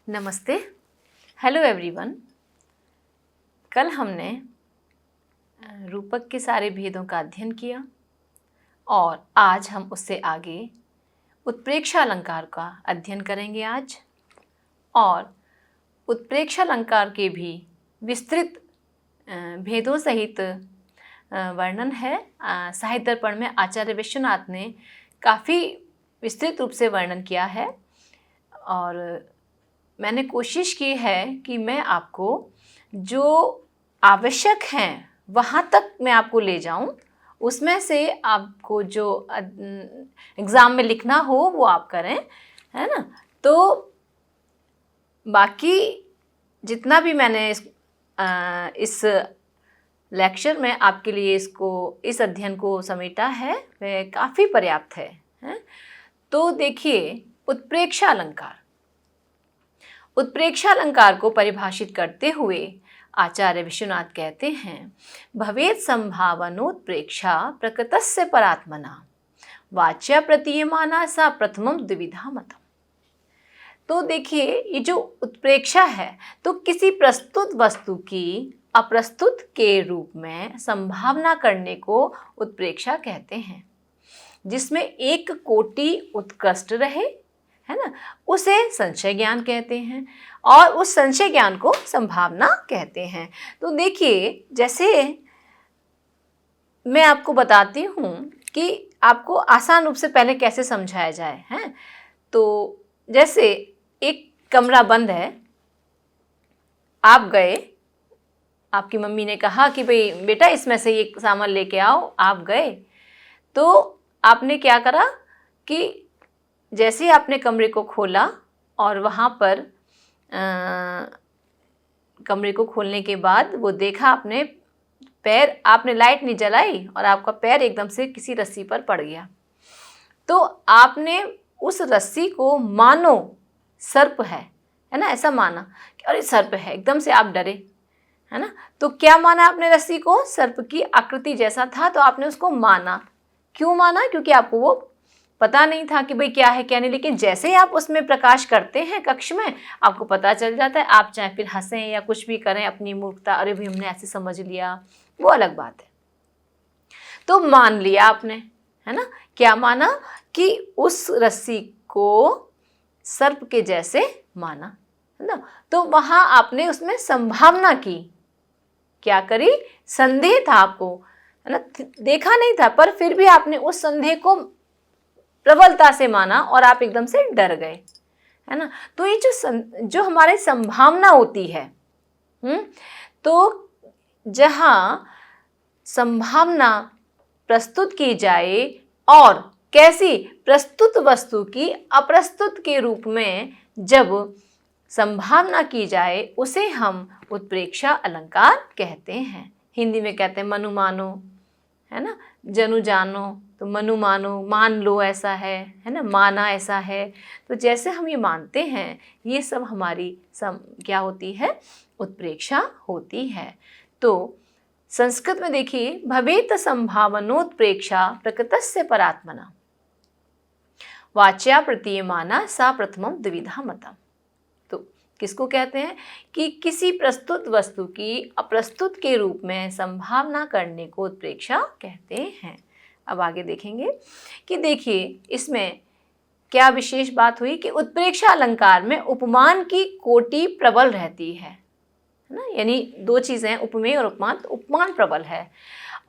नमस्ते। Hello everyone. कल हमने रूपक के सारे भेदों का अध्ययन किया और आज हम उससे आगे उत्प्रेक्षा अलंकार का अध्ययन करेंगे आज। और उत्प्रेक्षा अलंकार के भी विस्तृत भेदों सहित वर्णन है। साहित्य दर्पण में आचार्य विश्वनाथ ने काफ़ी विस्तृत रूप से वर्णन किया है और मैंने कोशिश की है कि मैं आपको जो आवश्यक हैं वहाँ तक मैं आपको ले जाऊँ। उसमें से आपको जो एग्ज़ाम में लिखना हो वो आप करें, है ना। तो बाकी जितना भी मैंने इस लेक्चर में आपके लिए इस अध्ययन को समेटा है वह काफ़ी पर्याप्त है। तो देखिए, उत्प्रेक्षा अलंकार। उत्प्रेक्षा अलंकार को परिभाषित करते हुए आचार्य विश्वनाथ कहते हैं, भवेत् संभावनोत्प्रेक्षा प्रकृतस्य परात्मना वाच्या प्रतीयमाना सा प्रथमम द्विविधा मतम। तो देखिए, ये जो उत्प्रेक्षा है तो किसी प्रस्तुत वस्तु की अप्रस्तुत के रूप में संभावना करने को उत्प्रेक्षा कहते हैं, जिसमें एक कोटि उत्कृष्ट रहे, है ना, उसे संशय ज्ञान कहते हैं और उस संशय ज्ञान को संभावना कहते हैं। तो देखिए, जैसे मैं आपको बताती हूँ कि आपको आसान रूप से पहले कैसे समझाया जाए, हैं। तो जैसे एक कमरा बंद है, आप गए, आपकी मम्मी ने कहा कि भाई बेटा इसमें से ये सामान लेके आओ, आप गए। तो आपने क्या करा कि जैसे ही आपने कमरे को खोला और वहाँ पर कमरे को खोलने के बाद वो देखा, आपने लाइट नहीं जलाई और आपका पैर एकदम से किसी रस्सी पर पड़ गया। तो आपने उस रस्सी को मानो सर्प है ना, ऐसा माना कि अरे सर्प है, एकदम से आप डरे, है ना। तो क्या माना आपने रस्सी को? सर्प की आकृति जैसा था तो आपने उसको माना। क्यों माना? क्योंकि आपको वो पता नहीं था कि भाई क्या है क्या नहीं। लेकिन जैसे ही आप उसमें प्रकाश करते हैं कक्ष में, आपको पता चल जाता है। आप चाहे फिर हंसें या कुछ भी करें, अपनी मूर्खता, अरे भाई हमने ऐसे समझ लिया, वो अलग बात है। तो मान लिया आपने, है ना। क्या माना? कि उस रस्सी को सर्प के जैसे माना, है ना। तो वहाँ आपने उसमें संभावना की। क्या करी? संदेह था आपको, है ना, देखा नहीं था, पर फिर भी आपने उस संदेह को प्रबलता से माना और आप एकदम से डर गए, है ना। तो ये जो हमारे संभावना होती है, तो जहाँ संभावना प्रस्तुत की जाए और कैसी? प्रस्तुत वस्तु की अप्रस्तुत के रूप में जब संभावना की जाए, उसे हम उत्प्रेक्षा अलंकार कहते हैं। हिंदी में कहते हैं मनु मानो, है ना, जनु जानो, तो मनु मानो, मान लो ऐसा है ना, माना ऐसा है। तो जैसे हम ये मानते हैं, ये सब हमारी क्या होती है? उत्प्रेक्षा होती है। तो संस्कृत में देखिए, भवेत् संभावनोत्प्रेक्षा प्रकृतस्य परात्मना वाच्या प्रतीयमाना सा प्रथमम द्विविधा मतम। तो किसको कहते हैं? कि किसी प्रस्तुत वस्तु की अप्रस्तुत के रूप में संभावना करने को उत्प्रेक्षा कहते हैं। अब आगे देखेंगे कि देखिए इसमें क्या विशेष बात हुई कि उत्प्रेक्षा अलंकार में उपमान की कोटि प्रबल रहती है ना। यानी दो चीज़ें, उपमेय और उपमान। तो उपमान प्रबल है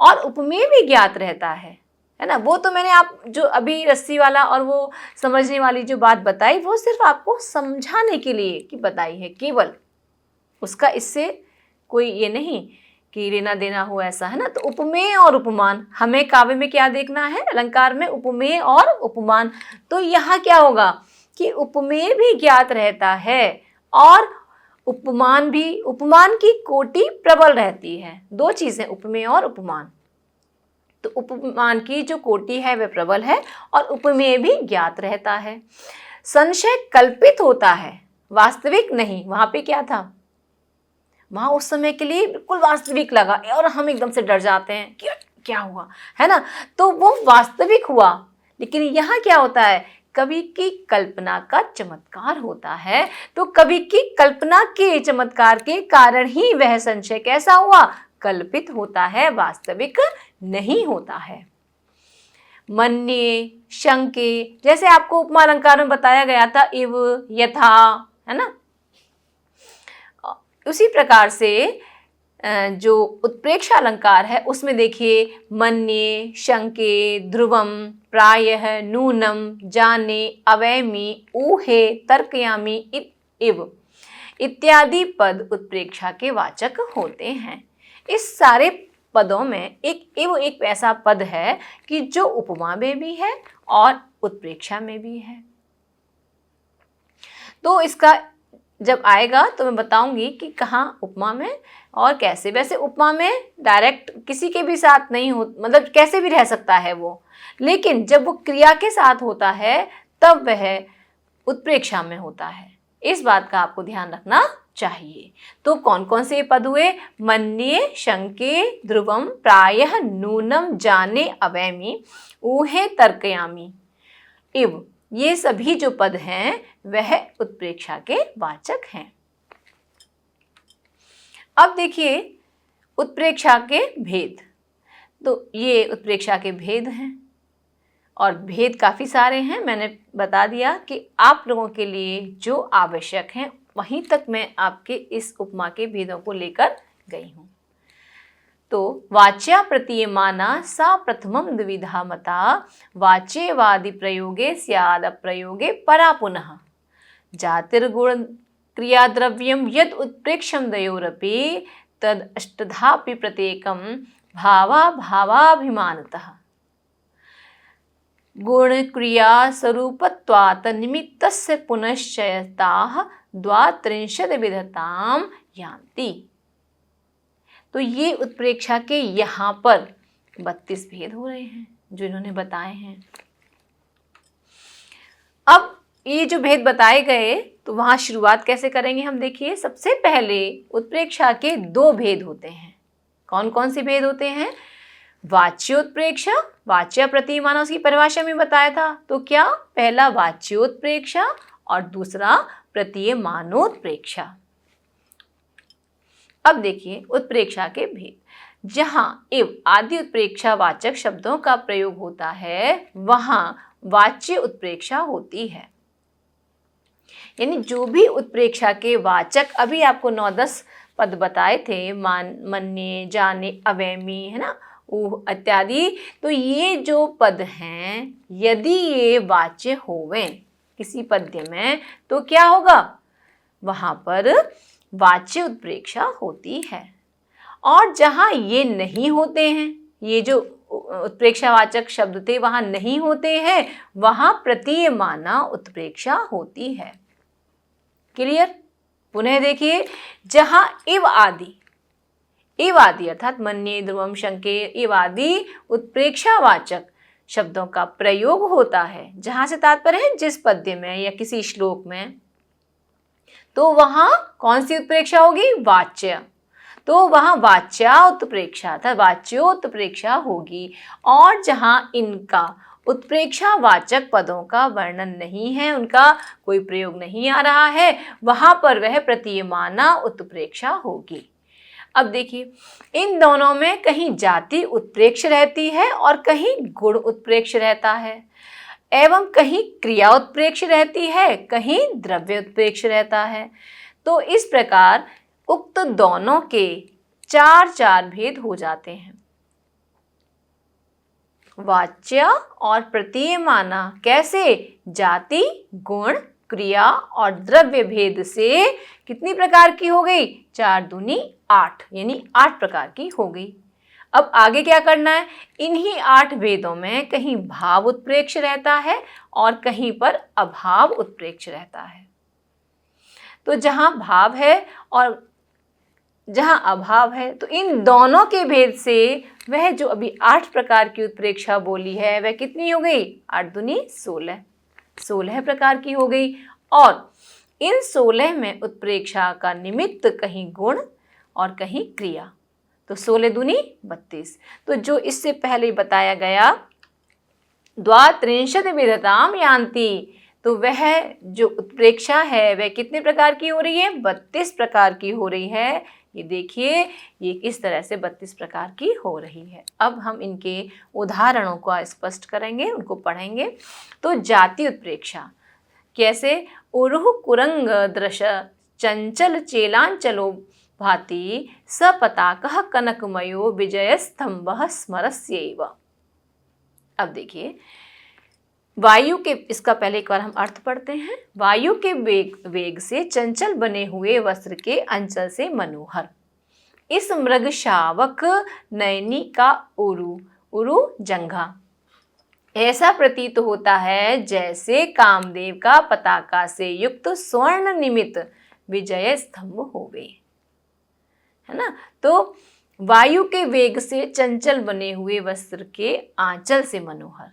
और उपमेय भी ज्ञात रहता है ना। वो तो मैंने आप जो अभी रस्सी वाला और वो समझने वाली जो बात बताई, वो सिर्फ आपको समझाने के लिए कि बताई है केवल, उसका इससे कोई ये नहीं कि लेना देना हो, ऐसा, है ना। तो उपमेय और उपमान, हमें काव्य में क्या देखना है? अलंकार में उपमेय और उपमान। तो यहाँ क्या होगा कि उपमेय भी ज्ञात रहता है और उपमान भी, उपमान की कोटि प्रबल रहती है। दो चीज़ें, उपमेय और उपमान। तो उपमान की जो कोटि है वह प्रबल है और उपमेय भी ज्ञात रहता है। संशय कल्पित होता है, वास्तविक नहीं। वहाँ पे क्या था? वहाँ उस समय के लिए बिल्कुल वास्तविक लगा और हम एकदम से डर जाते हैं कि क्या हुआ, है ना। तो वो वास्तविक हुआ। लेकिन यहाँ क्या होता है कवि की कल्पना का चमत्कार होता है। तो कवि की कल्पना के चमत्कार के कारण ही वह संशय कैसा हुआ, कल्पित होता है, वास्तविक नहीं होता है। मन्ये, शंके, जैसे आपको उपमा अलंकार में बताया गया था, इव, यथा, है ना। उसी प्रकार से जो उत्प्रेक्षा अलंकार है उसमें देखिए, मन्ये, शंके, ध्रुवम, प्रायः, नूनम, जाने, अवैमि, ऊहे, तर्कयामि, इव इत्यादि पद उत्प्रेक्षा के वाचक होते हैं। इस सारे पदों में एक ऐसा पद है कि जो उपमा में भी है और उत्प्रेक्षा में भी है। तो इसका जब आएगा तो मैं बताऊंगी कि कहाँ उपमा में और कैसे। वैसे उपमा में डायरेक्ट किसी के भी साथ नहीं हो, मतलब कैसे भी रह सकता है वो, लेकिन जब वो क्रिया के साथ होता है तब वह उत्प्रेक्षा में होता है। इस बात का आपको ध्यान रखना चाहिए। तो कौन कौन से पद हुए, मन्ये, शंके, ध्रुवम, प्रायः, नूनम, जाने, अवैमि, ऊहे, तर्कयामि, इव, ये सभी जो पद हैं वह उत्प्रेक्षा के वाचक हैं। अब देखिए उत्प्रेक्षा के भेद। तो ये उत्प्रेक्षा के भेद हैं और भेद काफ़ी सारे हैं। मैंने बता दिया कि आप लोगों के लिए जो आवश्यक हैं वहीं तक मैं आपके इस उपमा के भेदों को लेकर गई हूँ। तो वाच्या प्रतीयमाना सा प्रथमम द्विविधा मता, वाच्यवादि प्रयोगे स्याद अप्रयोगे परा पुनः, जातिर्गुण क्रियाद्रव्यम यद उत्प्रेक्षम दयोरपि तद अष्टधापि प्रत्येकम भावा भावाभिमानतः, गुण क्रिया स्वरूपत्वात् निमित्तस्य पुनश्चयताः द्वात्रिंशत् विधताम यान्ति। तो ये उत्प्रेक्षा के यहाँ पर 32 भेद हो रहे हैं जो इन्होंने बताए हैं। अब ये जो भेद बताए गए तो वहाँ शुरुआत कैसे करेंगे हम देखिए। सबसे पहले उत्प्रेक्षा के 2 भेद होते हैं। कौन कौन से भेद होते हैं, वाच्योत्प्रेक्षा, वाच्या प्रतीयमाना उसकी परिभाषा में बताया था। तो क्या, पहला वाच्योत्प्रेक्षा और दूसरा प्रतीयमानोत्प्रेक्षा। अब देखिए उत्प्रेक्षा के भेद। जहां इव आदि उत्प्रेक्षा वाचक शब्दों का प्रयोग होता है वहां वाच्य उत्प्रेक्षा होती है। यानी जो भी उत्प्रेक्षा के वाचक अभी आपको 9-10 पद बताए थे, मन्ये, जाने, अवैमि, है ना, ऊह इत्यादि, तो ये जो पद हैं यदि ये वाच्य होवे किसी पद्य में तो क्या होगा, वहां पर वाच्य उत्प्रेक्षा होती है। और जहां ये नहीं होते हैं, ये जो उत्प्रेक्षावाचक शब्द थे वहां नहीं होते हैं, वहां प्रतीयमाना उत्प्रेक्षा होती है। क्लियर? पुनः देखिए, जहां इव आदि अर्थात मन्ये, ध्रुवम, शंके, इव आदि उत्प्रेक्षावाचक शब्दों का प्रयोग होता है, जहां से तात्पर्य है जिस पद्य में या किसी श्लोक में, तो वहां कौन सी उत्प्रेक्षा होगी, वाच्य। तो वहां वाच्यात्प्रेक्षा अर्थात वाच्योत्प्रेक्षा होगी। और जहां इनका उत्प्रेक्षावाचक पदों का वर्णन नहीं है, उनका कोई प्रयोग नहीं आ रहा है, वहां पर वह प्रतीयमाना उत्प्रेक्षा होगी। अब देखिए, इन दोनों में कहीं जाति उत्प्रेक्ष रहती है और कहीं गुण उत्प्रेक्ष रहता है, एवं कहीं क्रिया उत्प्रेक्ष रहती है, कहीं द्रव्य उत्प्रेक्ष रहता है। तो इस प्रकार उक्त दोनों के 4 भेद हो जाते हैं। वाच्य और प्रतीयमाना कैसे, जाति, गुण, क्रिया और द्रव्य भेद से कितनी प्रकार की हो गई, 4 दूनी 8, यानी 8 प्रकार की हो गई। अब आगे क्या करना है, इन्हीं 8 भेदों में कहीं भाव उत्प्रेक्ष रहता है और कहीं पर अभाव उत्प्रेक्ष रहता है। तो जहां भाव है और जहां अभाव है, तो इन दोनों के भेद से वह जो अभी 8 प्रकार की उत्प्रेक्षा बोली है वह कितनी हो गई, 8 दूनी 16 प्रकार की हो गई। और इन 16 में उत्प्रेक्षा का निमित्त कहीं गुण और कहीं क्रिया, तो 16 दूनी 32। तो जो इससे पहले बताया गया द्वात्रिंशत् विधताम यान्ति। तो वह जो उत्प्रेक्षा है वह कितने प्रकार की हो रही है? 32 प्रकार की हो रही है। ये देखिए, ये किस तरह से 32 प्रकार की हो रही है। अब हम इनके उदाहरणों को स्पष्ट करेंगे, उनको पढ़ेंगे। तो जाति उत्प्रेक्षा कैसे? उरुह कुरंग दृश चंचल चेलांचलो भाति सपताकः कनकमयो विजयस्तंभः स्मरस्यैव। अब देखिए, वायु के, इसका पहले एक बार हम अर्थ पढ़ते हैं। वायु के वेग से चंचल बने हुए वस्त्र के अंचल से मनोहर, इस मृग शावक नयनी का उरु जंघा ऐसा प्रतीत होता है जैसे कामदेव का पताका से युक्त स्वर्ण निमित विजय स्तंभ होवे, है ना। तो वायु के वेग से चंचल बने हुए वस्त्र के आंचल से मनोहर।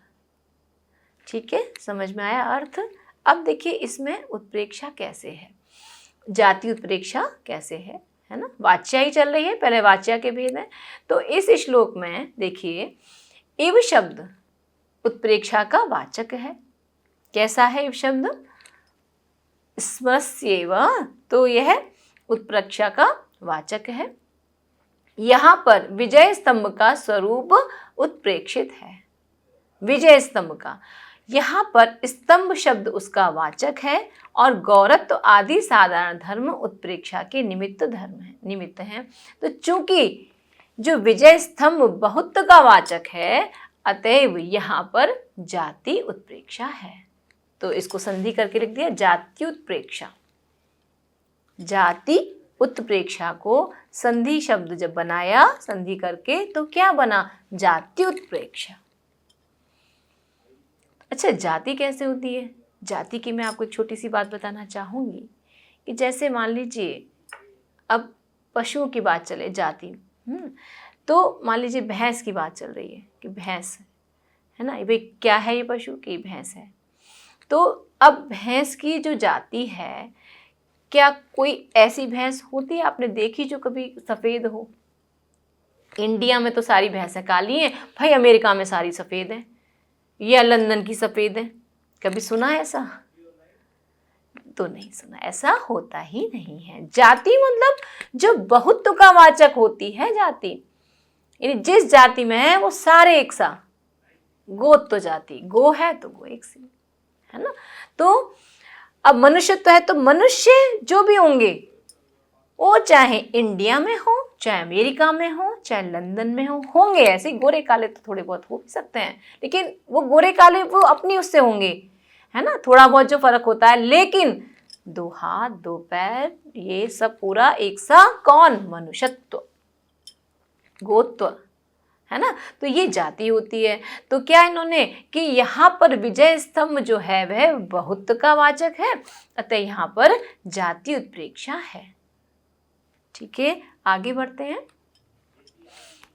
ठीक है, समझ में आया अर्थ। अब देखिए इसमें उत्प्रेक्षा कैसे है, जाति उत्प्रेक्षा कैसे है ना। वाच्या ही चल रही है, पहले वाच्या के भेद हैं। तो इस श्लोक में देखिए, इव शब्द उत्प्रेक्षा का वाचक है। कैसा है इव शब्द? स्मरस्यैव, तो यह उत्प्रेक्षा का वाचक है। यहाँ पर विजय स्तंभ का स्वरूप उत्प्रेक्षित है। विजय स्तंभ का, यहाँ पर स्तंभ शब्द उसका वाचक है और गौरत्व आदि साधारण धर्म उत्प्रेक्षा के निमित्त हैं। तो चूंकि जो विजय स्तंभ बहुत का वाचक है, अतएव यहाँ पर जाति उत्प्रेक्षा है। तो इसको संधि करके लिख दिया, जाति उत्प्रेक्षा। जाति उत्प्रेक्षा को संधि शब्द जब बनाया संधि करके, तो क्या बना? जाति उत्प्रेक्षा। अच्छा, जाति कैसे होती है? जाति की मैं आपको एक छोटी सी बात बताना चाहूँगी कि जैसे मान लीजिए अब पशुओं की बात चले, जाति, तो मान लीजिए भैंस की बात चल रही है कि भैंस है ना, भाई क्या है ये पशु की भैंस है। तो अब भैंस की जो जाति है, क्या कोई ऐसी भैंस होती है आपने देखी जो कभी सफ़ेद हो? इंडिया में तो सारी भैंसें काली हैं भाई, अमेरिका में सारी सफ़ेद हैं, या लंदन की सफ़ेद है। कभी सुना है ऐसा? तो नहीं सुना, ऐसा होता ही नहीं है। जाति मतलब जो बहुत्व का वाचक होती है जाति, यानी जिस जाति में है वो सारे एक सा। गोत्व जाति, गो है तो गो एक सी, है ना। तो अब मनुष्यत्व है तो मनुष्य जो भी होंगे वो चाहे इंडिया में हो, चाहे अमेरिका में हो, चाहे लंदन में हो, होंगे ऐसे। गोरे काले तो थोड़े बहुत हो भी सकते हैं, लेकिन वो गोरे काले वो अपनी उससे होंगे, है ना, थोड़ा बहुत जो फर्क होता है। लेकिन 2 हाथ 2 पैर ये सब पूरा एक सा कौन? मनुष्यत्व, गोत्व, है ना। तो ये जाति होती है। तो क्या इन्होंने कि यहाँ पर विजय स्तंभ जो है वह बहुत का वाचक है, अतः यहाँ पर जाति उत्प्रेक्षा है। ठीक है, आगे बढ़ते हैं।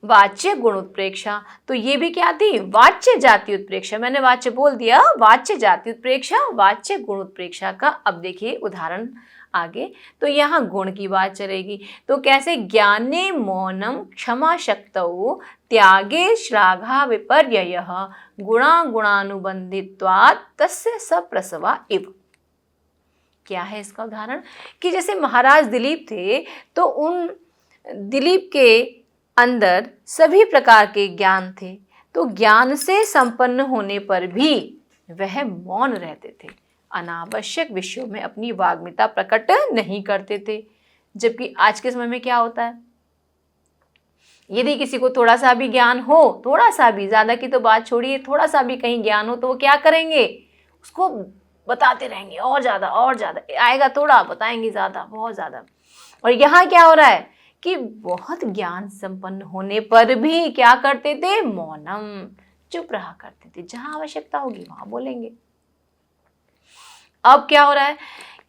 वाच्य गुण उत्प्रेक्षा, तो ये भी क्या थी? वाच्य जाति उत्प्रेक्षा। मैंने वाच्य बोल दिया, वाच्य जाति उत्प्रेक्षा, वाच्य गुण उत्प्रेक्षा का अब देखिए उदाहरण आगे। तो यहाँ गुण की बात चलेगी। तो कैसे? ज्ञाने मौनम क्षमा शक्तौ त्यागे श्लाघा विपर्ययः गुणा गुणानुबंधित्वात् तस्य सप्रसवा इव। क्या है इसका उदाहरण? कि जैसे महाराज दिलीप थे, तो उन दिलीप के अंदर सभी प्रकार के ज्ञान थे, तो ज्ञान से संपन्न होने पर भी वह मौन रहते थे, अनावश्यक विषयों में अपनी वाग्मिता प्रकट नहीं करते थे। जबकि आज के समय में क्या होता है, यदि किसी को थोड़ा सा भी ज्ञान हो, थोड़ा सा भी, ज़्यादा की तो बात छोड़िए, थोड़ा सा भी कहीं ज्ञान हो तो वो क्या करेंगे? उसको बताते रहेंगे, और ज़्यादा और ज़्यादा आएगा, थोड़ा बताएंगे ज़्यादा, बहुत ज़्यादा। और यहाँ क्या हो रहा है कि बहुत ज्ञान संपन्न होने पर भी क्या करते थे? मौनम, चुप रहा करते थे। जहाँ आवश्यकता होगी वहाँ बोलेंगे। अब क्या हो रहा है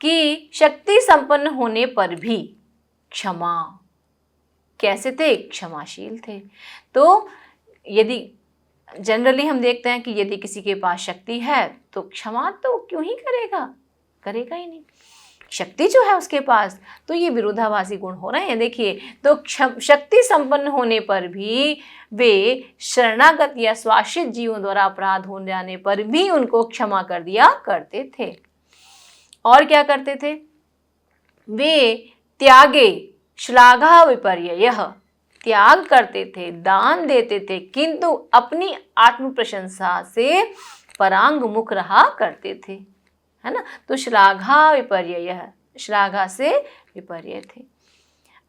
कि शक्ति संपन्न होने पर भी क्षमा, कैसे थे? क्षमाशील थे। तो यदि जनरली हम देखते हैं कि यदि किसी के पास शक्ति है तो क्षमा तो क्यों ही करेगा? करेगा ही नहीं। शक्ति जो है उसके पास, तो ये विरोधाभासी गुण हो रहे हैं। देखिए, तो शक्ति संपन्न होने पर भी वे शरणागत या स्वाश्रित जीवों द्वारा अपराध हो जाने पर भी उनको क्षमा कर दिया करते थे। और क्या करते थे? वे त्यागे श्लाघा विपर्ययः, त्याग करते थे, दान देते थे, किंतु अपनी आत्म प्रशंसा से परांग मुख रहा करते थे, है ना। तो श्लाघा विपर्ययः, श्लाघा से विपर्य थे।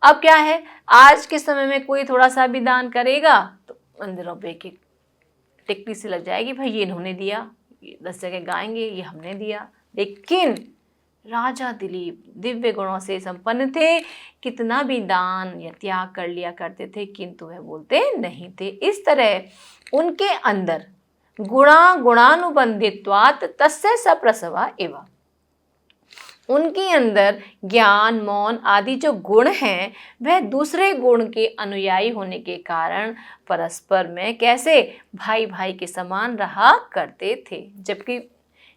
अब क्या है, आज के समय में कोई थोड़ा सा भी दान करेगा तो मंदिरों पे की टिकटी से लग जाएगी, भाई ये इन्होंने दिया, ये 10 जगह गाएंगे ये हमने दिया। लेकिन राजा दिलीप दिव्य गुणों से संपन्न थे, कितना भी दान या त्याग कर लिया करते थे, किंतु वह बोलते नहीं थे। इस तरह उनके अंदर गुणानुबंधित्वात् तस्य सप्रसवा एव, उनके अंदर ज्ञान, मौन आदि जो गुण हैं वह दूसरे गुण के अनुयायी होने के कारण परस्पर में कैसे भाई भाई के समान रहा करते थे। जबकि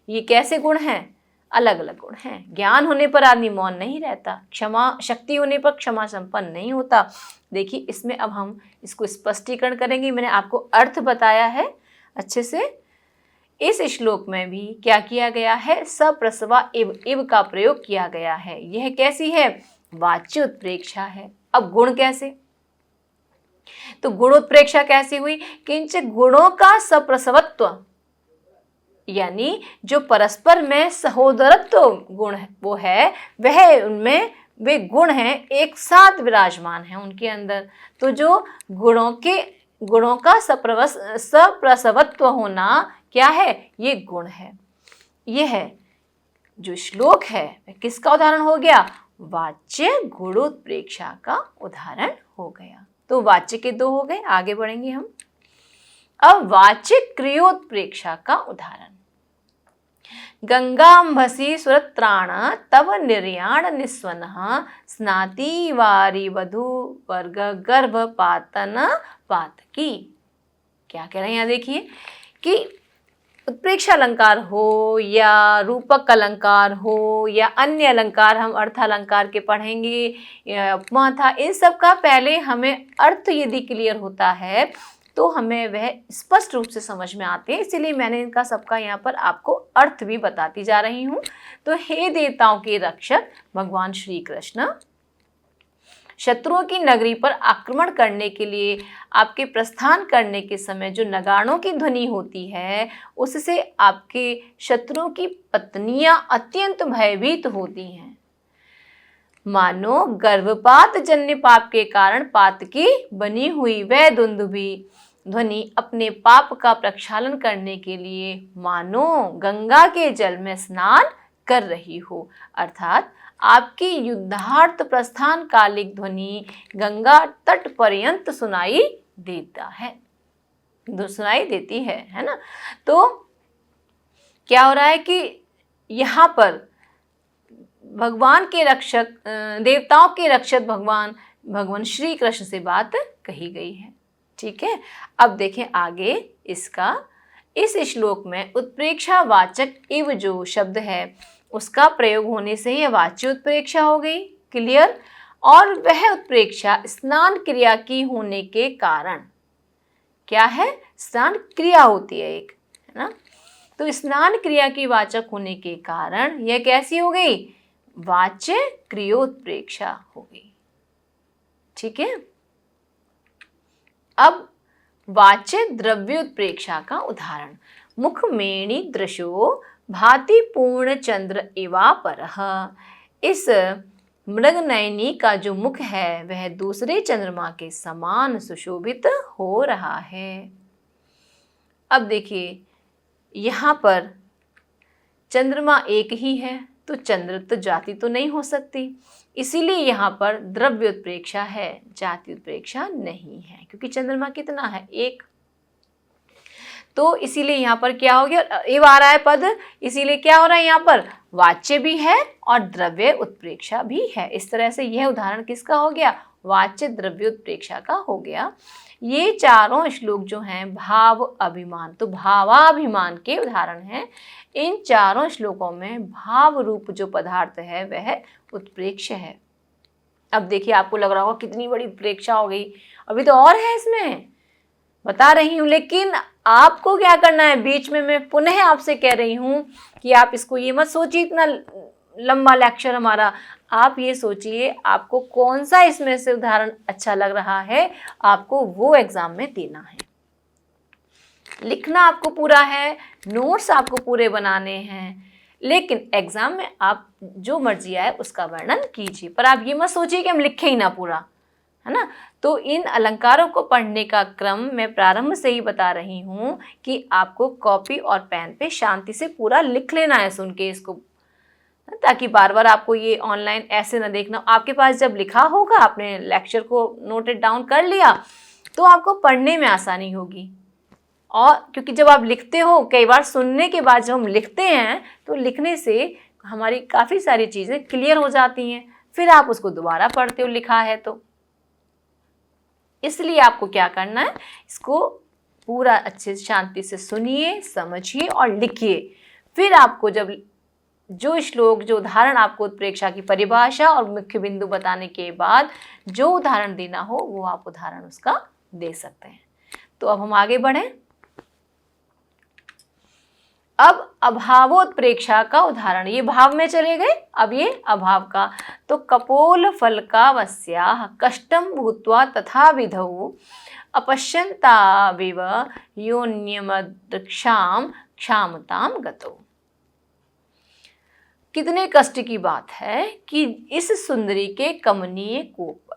ये कैसे गुण हैं? अलग अलग गुण हैं। ज्ञान होने पर आदमी मौन नहीं रहता, क्षमा शक्ति होने पर क्षमा संपन्न नहीं होता। देखिए, इसमें अब हम इसको स्पष्टीकरण करेंगे। मैंने आपको अर्थ बताया है अच्छे से। इस श्लोक में भी क्या किया गया है? सप्रसवा इव, इव का प्रयोग किया गया है। यह कैसी है? वाच्य उत्प्रेक्षा है। अब गुण कैसे? तो गुणोत्प्रेक्षा कैसी हुई? किंच गुणों का सप्रसवत्व, यानी जो परस्पर में सहोदरत्व गुण है वो है, वह उनमें वे गुण हैं एक साथ विराजमान हैं उनके अंदर। तो जो गुणों का सप्रसवत्व होना क्या है? ये गुण है। ये है जो श्लोक है वह किसका उदाहरण हो गया? वाच्य गुणोत्प्रेक्षा का उदाहरण हो गया। तो वाच्य के 2 हो गए, आगे बढ़ेंगे हम। अब वाच्य क्रियोत्प्रेक्षा का उदाहरण। गंगांभसी सुरत्राण तव निर्याण निस्वनः स्नाति वारी वधु वर्ग गर्भ पातन पातकी। क्या कह रहे हैं यहाँ? देखिए कि उत्प्रेक्षा अलंकार हो या रूपक अलंकार हो या अन्य अलंकार, हम अर्थ अलंकार के पढ़ेंगे या उपमा था, इन सब का पहले हमें अर्थ यदि क्लियर होता है तो हमें वह स्पष्ट रूप से समझ में आते हैं। इसीलिए मैंने इनका सबका यहाँ पर आपको अर्थ भी बताती जा रही हूँ। तो हे देवताओं के रक्षक भगवान श्री कृष्ण, शत्रुओं की नगरी पर आक्रमण करने के लिए आपके प्रस्थान करने के समय जो नगाड़ों की ध्वनि होती है उससे आपके शत्रुओं की पत्नियां अत्यंत भयभीत होती हैं। मानो गर्भपात जन्य पाप के कारण पातकी बनी हुई वह दुंदुभी ध्वनि अपने पाप का प्रक्षालन करने के लिए मानो गंगा के जल में स्नान कर रही हो। अर्थात आपकी युद्धार्थ प्रस्थान कालिक ध्वनि गंगा तट पर्यंत सुनाई देती है ना। तो क्या हो रहा है कि यहाँ पर भगवान के रक्षक, देवताओं के रक्षक भगवान श्री कृष्ण से बात कही गई है। ठीक है, अब देखें आगे इसका। इस श्लोक में उत्प्रेक्षा वाचक इव जो शब्द है उसका प्रयोग होने से यह वाच्य उत्प्रेक्षा हो गई। क्लियर? और वह उत्प्रेक्षा स्नान क्रिया की होने के कारण क्या है? स्नान क्रिया होती है एक, है ना। तो स्नान क्रिया की वाचक होने के कारण यह कैसी हो गई? वाच्य क्रियोत्प्रेक्षा हो गई। ठीक है। अब वाच्य द्रव्योत्प्रेक्षा का उदाहरण। मुखमेणि दृशो भाति पूर्ण चंद्र इवापरः। इस मृगनयनी का जो मुख है वह दूसरे चंद्रमा के समान सुशोभित हो रहा है। अब देखिए यहाँ पर चंद्रमा एक ही है तो चंद्र तो जाति तो नहीं हो सकती, इसीलिए यहाँ पर द्रव्योत्प्रेक्षा है, जाति उत्प्रेक्षा नहीं है, क्योंकि चंद्रमा कितना है? एक। तो इसीलिए यहाँ पर क्या हो गया? एव आ रहा है पद, इसीलिए क्या हो रहा है यहाँ पर? वाच्य भी है और द्रव्य उत्प्रेक्षा भी है। इस तरह से यह उदाहरण किसका हो गया? वाच्य द्रव्योत्प्रेक्षा का हो गया। ये चारों श्लोक जो हैं भाव अभिमान, तो भावाभिमान के उदाहरण हैं। इन चारों श्लोकों में भाव रूप जो पदार्थ है वह उत्प्रेक्ष है। अब देखिए, आपको लग रहा होगा कितनी बड़ी उत्प्रेक्षा हो गई, अभी तो और है इसमें, बता रही हूँ। लेकिन आपको क्या करना है, बीच में मैं पुनः आपसे कह रही हूँ कि आप इसको ये मत सोचिए इतना लंबा लेक्चर हमारा, आप ये सोचिए आपको कौन सा इसमें से उदाहरण अच्छा लग रहा है, आपको वो एग्जाम में देना है। लिखना आपको पूरा है, नोट्स आपको पूरे बनाने हैं, लेकिन एग्जाम में आप जो मर्जी आए उसका वर्णन कीजिए, पर आप ये मत सोचिए कि हम लिखें ही ना पूरा, है ना। तो इन अलंकारों को पढ़ने का क्रम मैं प्रारंभ से ही बता रही हूँ कि आपको कॉपी और पेन पे शांति से पूरा लिख लेना है सुन के इसको, ताकि बार बार आपको ये ऑनलाइन ऐसे ना देखना। आपके पास जब लिखा होगा, आपने लेक्चर को नोटेड डाउन कर लिया, तो आपको पढ़ने में आसानी होगी। और क्योंकि जब आप लिखते हो, कई बार सुनने के बाद जब हम लिखते हैं तो लिखने से हमारी काफ़ी सारी चीज़ें क्लियर हो जाती हैं, फिर आप उसको दोबारा पढ़ते हो लिखा है तो। इसलिए आपको क्या करना है, इसको पूरा अच्छे से शांति से सुनिए, समझिए और लिखिए। फिर आपको जब जो श्लोक, जो उदाहरण आपको उत्प्रेक्षा की परिभाषा और मुख्य बिंदु बताने के बाद जो उदाहरण देना हो वो आप उदाहरण उसका दे सकते हैं। तो अब हम आगे बढ़ें। अब अभावोत्प्रेक्षा का उदाहरण, ये भाव में चले गए, अब ये अभाव का। तो कपोल फलकावस्याः कष्टं भूत्वा तथा विधौ अपश्यन्ताविव योन्यमदृक्षां क्षामतां गतौ। कितने कष्ट की बात है कि इस सुंदरी के कमनीय कोप,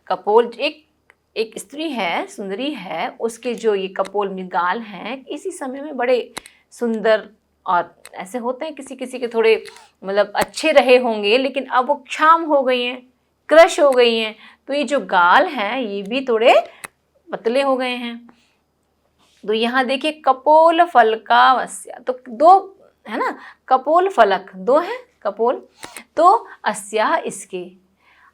कपोल एक स्त्री है, सुंदरी है, उसके जो ये कपोल में गाल हैं इसी समय में बड़े सुंदर और ऐसे होते हैं, किसी किसी के थोड़े मतलब अच्छे रहे होंगे, लेकिन अब वो क्षाम हो गई हैं, क्रश हो गई हैं। तो ये जो गाल हैं ये भी थोड़े पतले हो गए हैं। तो यहाँ देखिए कपोल फलकावस्या, तो दो है ना, कपोल फलक दो है, कपोल, तो अस्या इसके।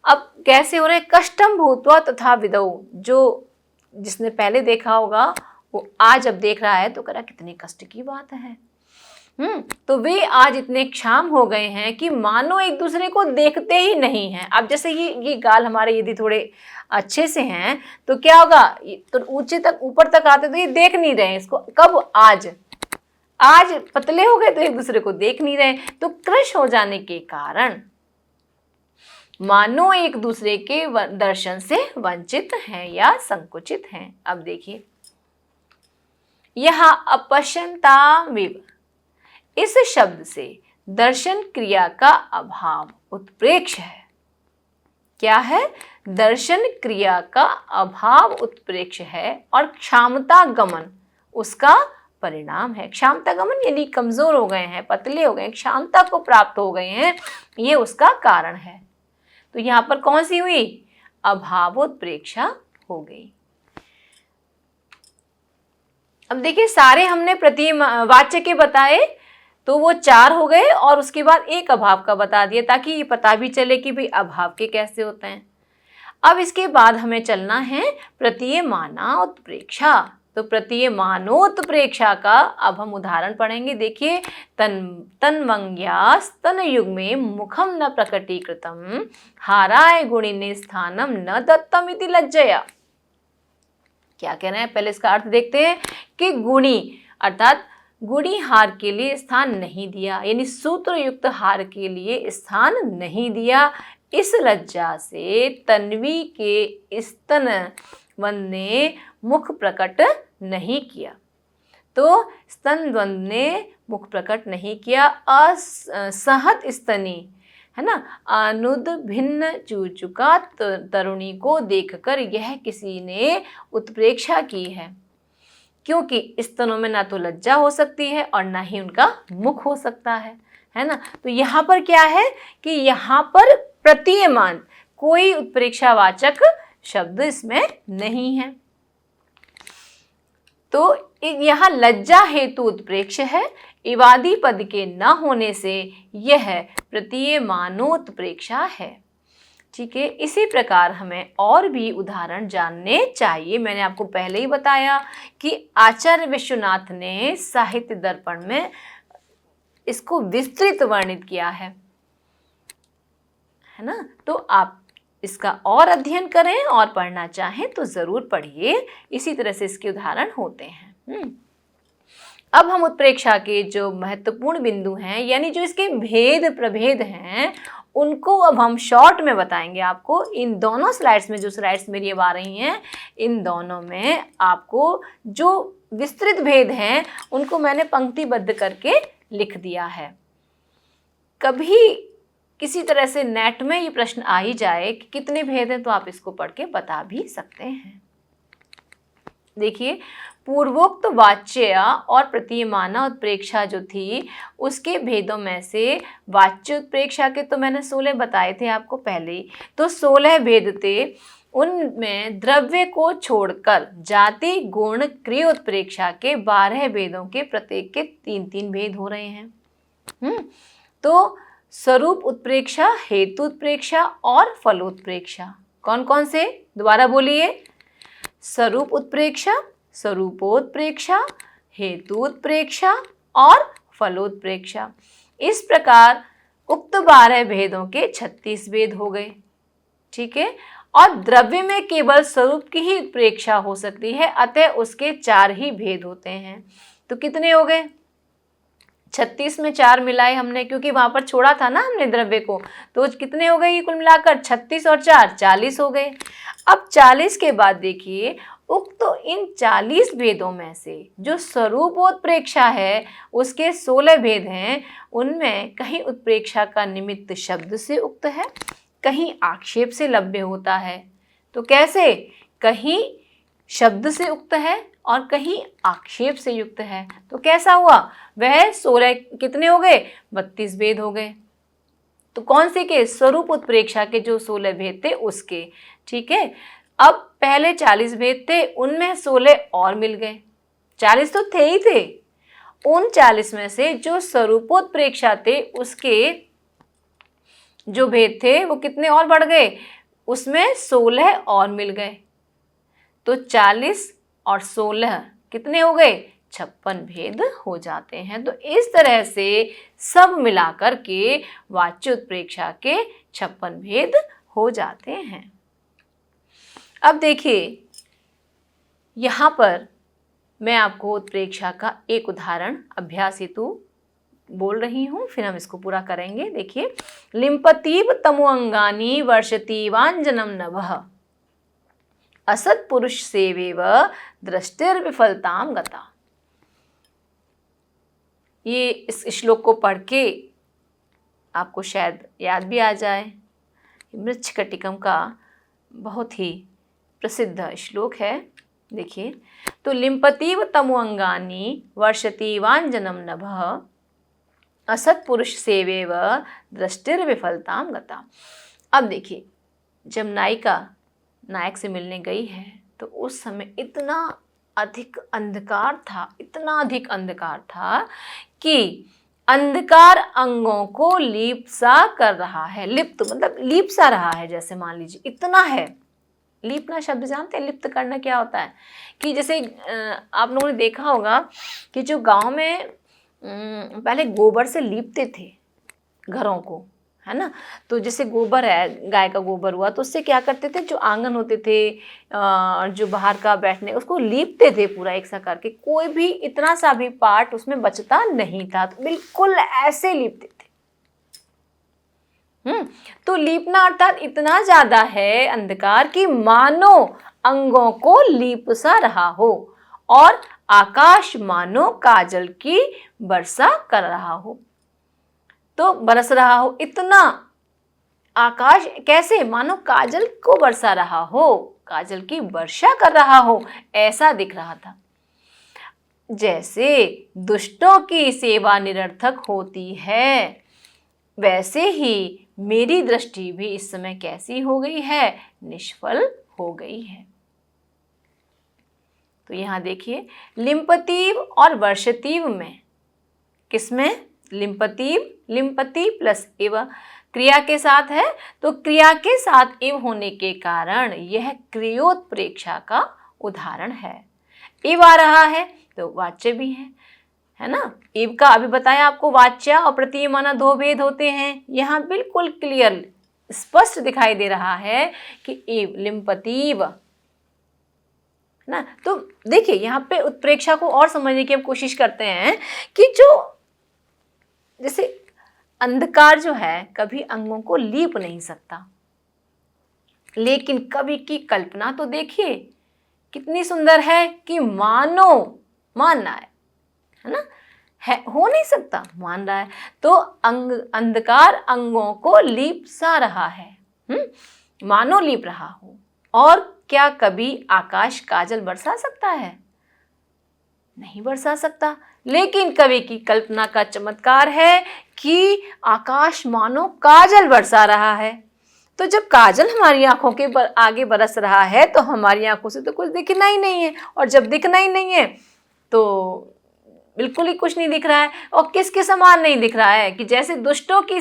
अब कैसे हो रहे, कष्टम भूत्वा तथा विदौ, जो जिसने पहले देखा होगा वो आज अब देख रहा है तो कह रहा कितने कष्ट की बात है। तो वे आज इतने क्षाम हो गए हैं कि मानो एक दूसरे को देखते ही नहीं हैं। अब जैसे ये गाल हमारे यदि थोड़े अच्छे से हैं तो क्या होगा, तो ऊंचे तक ऊपर तक आते तो ये देख नहीं रहे इसको, कब, आज पतले हो गए तो एक दूसरे को देख नहीं रहे। तो क्रश हो जाने के कारण मानो एक दूसरे के दर्शन से वंचित हैं या संकुचित हैं। अब देखिए यहाँ अपश्यन्ताविव, इस शब्द से दर्शन क्रिया का अभाव उत्प्रेक्ष है। क्या है, दर्शन क्रिया का अभाव उत्प्रेक्ष है और क्षामता गमन उसका परिणाम है। क्षामता गमन यानी कमजोर हो गए हैं, पतले हो गए हैं, क्षामता को प्राप्त हो गए हैं, ये उसका कारण है। तो यहाँ पर कौन सी हुई, अभावोत्प्रेक्षा हो गई। अब देखिए सारे हमने प्रतिवाच्य के बताए तो वो 4 हो गए और उसके बाद एक अभाव का बता दिया, ताकि ये पता भी चले कि भाई अभाव के कैसे होते हैं। अब इसके बाद हमें चलना है प्रतीयमानोत्प्रेक्षा। तो प्रतीयमानोत्प्रेक्षा का अब हम उदाहरण पढ़ेंगे। देखिए तन्वंग्यास तनयुग में मुखम न प्रकटीकृतम हाराय गुणिने स्थानम न दत्तम इति लज्जया। क्या कह रहे हैं, पहले इसका अर्थ देखते हैं कि गुणी अर्थात गुणी हार के लिए स्थान नहीं दिया, यानी सूत्र युक्त हार के लिए स्थान नहीं दिया। इस लज्जा से तन्वी के स्तनवंद ने मुख प्रकट नहीं किया। तो स्तनवंद ने मुख प्रकट नहीं किया। असहत स्तनी है ना, अनुद भिन्न चूचुका तरुणी को देखकर यह किसी ने उत्प्रेक्षा की है, क्योंकि स्तनों में ना तो लज्जा हो सकती है और ना ही उनका मुख हो सकता है ना। तो यहाँ पर क्या है कि यहाँ पर प्रतीयमान, कोई उत्प्रेक्षावाचक शब्द इसमें नहीं है। तो यहाँ लज्जा हेतु उत्प्रेक्ष है, इवादी पद के न होने से यह प्रतीयमानोत्प्रेक्षा है। ठीक है, इसी प्रकार हमें और भी उदाहरण जानने चाहिए। मैंने आपको पहले ही बताया कि आचार्य विश्वनाथ ने साहित्य दर्पण में इसको विस्तृत वर्णित किया है ना। तो आप इसका और अध्ययन करें और पढ़ना चाहें तो जरूर पढ़िए। इसी तरह से इसके उदाहरण होते हैं। अब हम उत्प्रेक्षा के जो महत्वपूर्ण बिंदु हैं, यानी जो इसके भेद प्रभेद हैं, उनको अब हम शॉर्ट में बताएंगे आपको। इन दोनों स्लाइड्स में, जो स्लाइड्स मेरी अब आ रही हैं, इन दोनों में आपको जो विस्तृत भेद हैं उनको मैंने पंक्तिबद्ध करके लिख दिया है। कभी किसी तरह से नेट में ये प्रश्न आ ही जाए कि कितने भेद हैं, तो आप इसको पढ़ के बता भी सकते हैं। देखिए, पूर्वोक्त वाच्य और प्रतीयमाना उत्प्रेक्षा जो थी, उसके भेदों में से वाच्य उत्प्रेक्षा के तो मैंने 16 बताए थे आपको पहले ही। तो 16 भेद थे, उनमें द्रव्य को छोड़कर जाति गुण क्रिय उत्प्रेक्षा के 12 भेदों के प्रत्येक के 3-3 भेद हो रहे हैं। तो स्वरूप उत्प्रेक्षा, हेतु उत्प्रेक्षा और फलोत्प्रेक्षा कौन कौन से, दोबारा बोलिए। स्वरूप उत्प्रेक्षा, स्वरूपोत्प्रेक्षा, हेतुत्प्रेक्षा और फलोत्प्रेक्षा। इस प्रकार उक्त 12 भेदों के 36 भेद हो गए। ठीक है, और द्रव्य में केवल स्वरूप की ही उत्प्रेक्षा हो सकती है, अतः उसके 4 ही भेद होते हैं। तो कितने हो गए? 36 में 4 मिलाए हमने, क्योंकि वहां पर छोड़ा था ना हमने द्रव्य को। तो कितने हो गए ये कुल मिलाकर? 36 और 4 40 हो गए। अब 40 के बाद देखिए, उक्त तो इन 40 भेदों में से जो स्वरूपोत्प्रेक्षा है उसके 16 भेद हैं। उनमें कहीं उत्प्रेक्षा का निमित्त शब्द से उक्त है, कहीं आक्षेप से लभ्य होता है। तो कैसे? कहीं शब्द से उक्त है और कहीं आक्षेप से युक्त है। तो कैसा हुआ? वह 16 कितने हो गए? 32 भेद हो गए। तो कौन से के? स्वरूप उत्प्रेक्षा के जो 16 भेद थे उसके। ठीक है, अब पहले 40 भेद थे, उनमें 16 और मिल गए। 40 तो थे ही थे। उन 40 में से जो स्वरूपोत्प्रेक्षा थे उसके जो भेद थे वो कितने और बढ़ गए? उसमें 16 और मिल गए। तो 40 और 16 कितने हो गए? 56 भेद हो जाते हैं। तो इस तरह से सब मिलाकर के वाच्य उत्प्रेक्षा के 56 भेद हो जाते हैं। अब देखिए, यहाँ पर मैं आपको उत्प्रेक्षा का एक उदाहरण अभ्यास हेतु बोल रही हूँ, फिर हम इसको पूरा करेंगे। देखिए, लिम्पतीव तमुअंगानी वर्षतीवांजनम नभः असत पुरुष सेवेव दृष्टिर्विफलताम गता। ये इस श्लोक को पढ़ के आपको शायद याद भी आ जाए। मृच्छकटिकम का बहुत ही प्रसिद्ध श्लोक है। देखिए, तो लिम्पतीव तमुअंगानी वर्षतीवांजनम नभः असत पुरुष सेवेव दृष्टिर्विफलताम गता। अब देखिए, जब नायिका नायक से मिलने गई है तो उस समय इतना अधिक अंधकार था, इतना अधिक अंधकार था कि अंधकार अंगों को लीप्सा कर रहा है। लिप्त मतलब लीप्सा रहा है, जैसे मान लीजिए इतना है। लीपना शब्द जानते हैं? लिप्त करना क्या होता है? कि जैसे आप लोगों ने देखा होगा कि जो गांव में पहले गोबर से लीपते थे घरों को, है ना। तो जैसे गोबर है, गाय का गोबर हुआ, तो उससे क्या करते थे, जो आंगन होते थे, जो बाहर का बैठने, उसको लीपते थे पूरा एक सा करके। कोई भी इतना सा भी पार्ट उसमें बचता नहीं था, तो बिल्कुल ऐसे लीपते थे। तो लीपना अर्थात इतना ज्यादा है अंधकार कि मानो अंगों को लीप सा रहा हो और आकाश मानो काजल की वर्षा कर रहा हो। तो बरस रहा हो, इतना आकाश कैसे? मानो काजल को बरसा रहा हो, काजल की वर्षा कर रहा हो, ऐसा दिख रहा था। जैसे दुष्टों की सेवा निरर्थक होती है, वैसे ही मेरी दृष्टि भी इस समय कैसी हो गई है? निष्फल हो गई है। तो यहां देखिए, लिम्पतीव और वर्षतीव में, किसमें? लिम्पतीव, लिम्पति प्लस एव क्रिया के साथ है, तो क्रिया के साथ इव होने के कारण यह क्रियोत्प्रेक्षा का उदाहरण है। इव आ रहा है तो वाच्य भी है ना। इव का अभी बताया आपको, वाच्य और प्रतीयमाना दो भेद होते हैं। यहाँ बिल्कुल क्लियर स्पष्ट दिखाई दे रहा है कि इव लिंपतीव ना। तो देखिए यहाँ पे उत्प्रेक्षा को और समझने की हम कोशिश करते हैं कि जो जैसे अंधकार जो है कभी अंगों को लीप नहीं सकता, लेकिन कवि की कल्पना तो देखिए कितनी सुंदर है कि मानो, मानना है ना, है हो नहीं सकता, मान रहा है। तो अंधकार अंगों को लीप सा रहा है, मानो लीप रहा हो। और क्या कभी आकाश काजल बरसा सकता है? नहीं बरसा सकता, लेकिन कवि की कल्पना का चमत्कार है कि आकाश मानो काजल बरसा रहा है। तो जब काजल हमारी आंखों के आगे बरस रहा है तो हमारी आंखों से तो कुछ दिखना ही नहीं है, और जब दिखना ही नहीं है तो बिल्कुल ही कुछ नहीं दिख रहा है। और किसके समान नहीं दिख रहा है कि जैसे दुष्टों की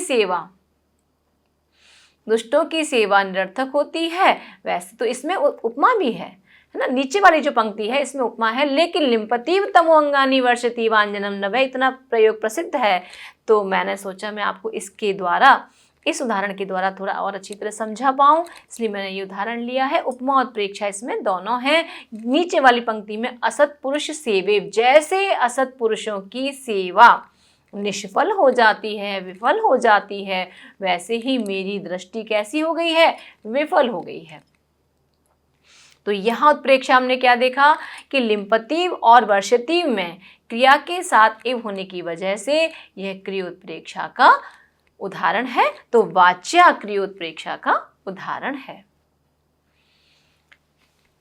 सेवा निरर्थक होती है, वैसे तो इसमें उपमा भी है ना। नीचे वाली जो पंक्ति है इसमें उपमा है, लेकिन लिंपतीव तमो अंगानी वर्षतीवांजनम नभः इतना प्रयोग प्रसिद्ध है, तो मैंने सोचा मैं आपको इसके द्वारा, इस उदाहरण के द्वारा थोड़ा और अच्छी तरह समझा पाऊँ, इसलिए मैंने ये उदाहरण लिया है। उपमा और प्रेक्षा इसमें दोनों हैं। नीचे वाली पंक्ति में असत पुरुष सेवे, जैसे असत पुरुषों की सेवा निष्फल हो जाती है, विफल हो जाती है, वैसे ही मेरी दृष्टि कैसी हो गई है? विफल हो गई है। तो यहाँ उत्प्रेक्षा हमने क्या देखा कि लिंपतीव और वर्षतीव में क्रिया के साथ इव होने की वजह से यह क्रियोत्प्रेक्षा का उदाहरण है, तो वाच्या क्रियोत्प्रेक्षा का उदाहरण है।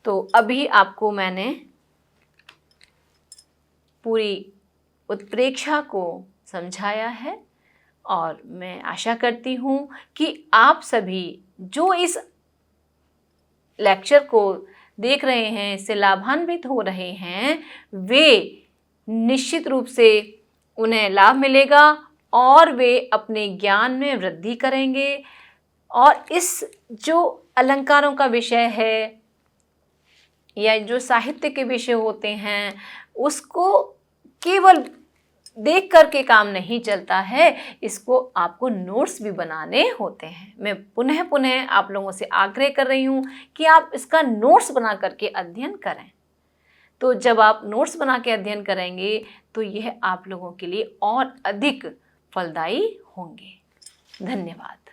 तो अभी आपको मैंने पूरी उत्प्रेक्षा को समझाया है, और मैं आशा करती हूँ कि आप सभी जो इस लेक्चर को देख रहे हैं, इससे लाभान्वित हो रहे हैं, वे निश्चित रूप से उन्हें लाभ मिलेगा और वे अपने ज्ञान में वृद्धि करेंगे। और इस जो अलंकारों का विषय है या जो साहित्य के विषय होते हैं, उसको केवल देख करके काम नहीं चलता है, इसको आपको नोट्स भी बनाने होते हैं। मैं पुनः पुनः आप लोगों से आग्रह कर रही हूँ कि आप इसका नोट्स बना करके अध्ययन करें। तो जब आप नोट्स बना के अध्ययन करेंगे तो यह आप लोगों के लिए और अधिक फलदायी होंगे। धन्यवाद।